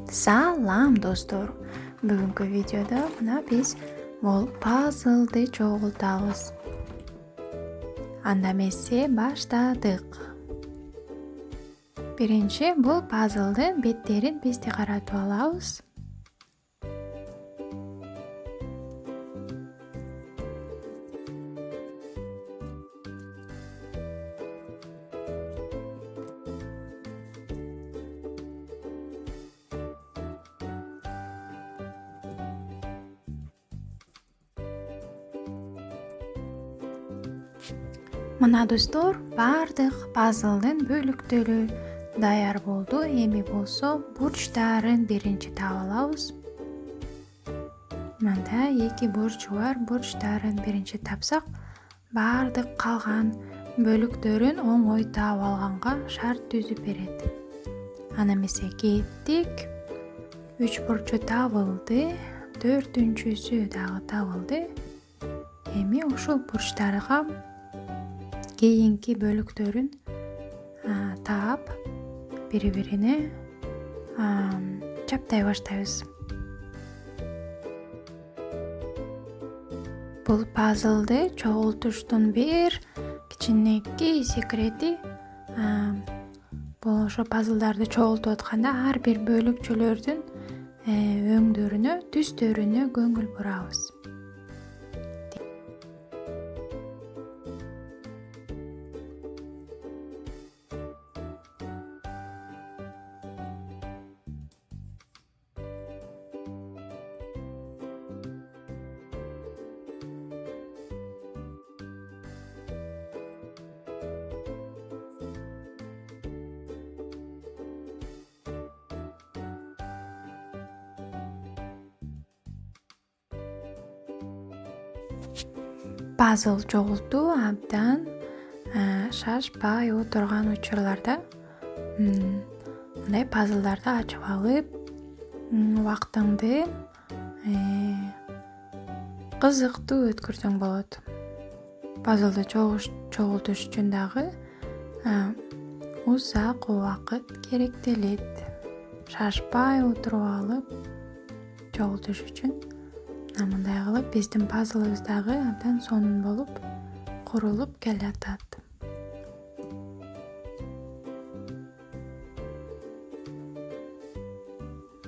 Салам достор. Бүгүнкү видеодо мына биз бул пазлды чогултабыз. Анда эмесе баштадык. Биринчи бул пазлдын беттерин биз каратып алабыз. Мына достор, бардык пазлдын бөлүктөрү даяр болду. Эми болсо бурчтарын биринчи таап алабыз. Мында 2 бурчу бар. Бурчтарын биринчи тапсак, бардык калган бөлүктөрүн оңой таап алганга шарт түзүп берет. Аны эмесе кеттик. 3 бурчу табылды. 4-сү дагы табылды. Эми ушул бурчтарга кийинки бөлүктөрүн таап бири-бирине чаптай баштайбыз. Бул пазлды чогултуштун бир кичинекей секрети. Бул ошо пазлдарды чогултуп атканда ар бир бөлүкчөлөрдүн өңдөрүнө, түстөрүнө көңүл бурабыз. Пазл чогултуу абдан шашпай отурган учурларда мындай пазлдарды ачып алып, убактыңды кызыктуу өткөрсөң болот. Пазлды чогултуш үчүн дагы узак убакыт керектелет. Шашпай отуруп алып чогултуш үчүн мындай кылып биздин пазлыбыз дагы абдан сонун болуп курулуп келатат.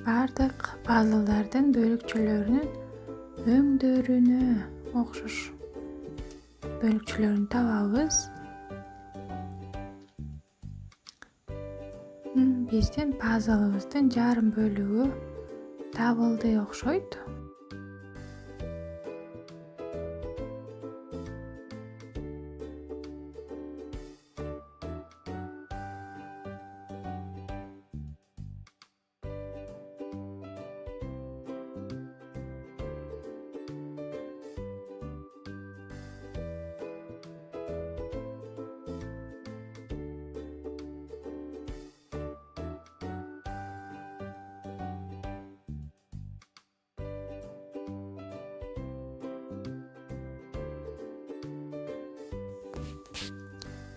Бардык пазлдардын бөлүкчөлөрүнүн өңдөрүнө окшош бөлүкчөлөрүн табабыз. Биздин пазлыбыздын жарым бөлүгү табылды окшойт.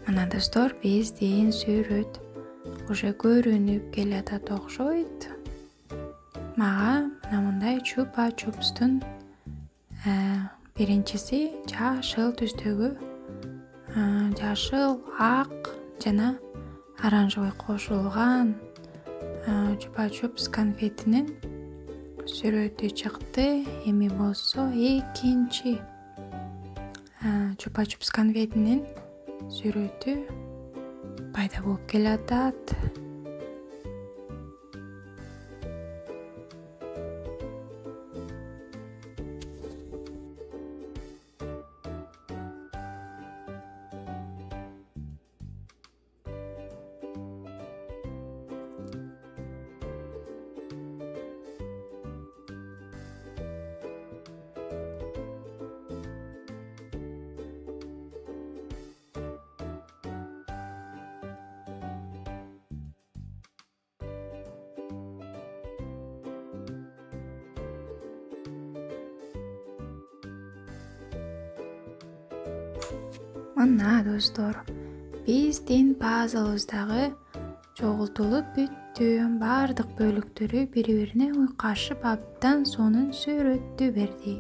Мына достор, биздин сүрөт уже көрүнүп келатат окшойт. Мага мындай чупа-чупстун биринчиси жашыл түстөгү, жашыл, ак жана оранжевый кошулган чупа-чупс конфетинин сүрөтү чыкты. Эми болсо экинчи чупа-чупс конфетинин сүрөтү пайда болуп келатат. Мына достор, биздин пазлыбыз дагы чогултулуп бүттү. бөлүктүн бардык бөлүктөрү бири-бирине уйкашып абдан сонун сүрөттү берди.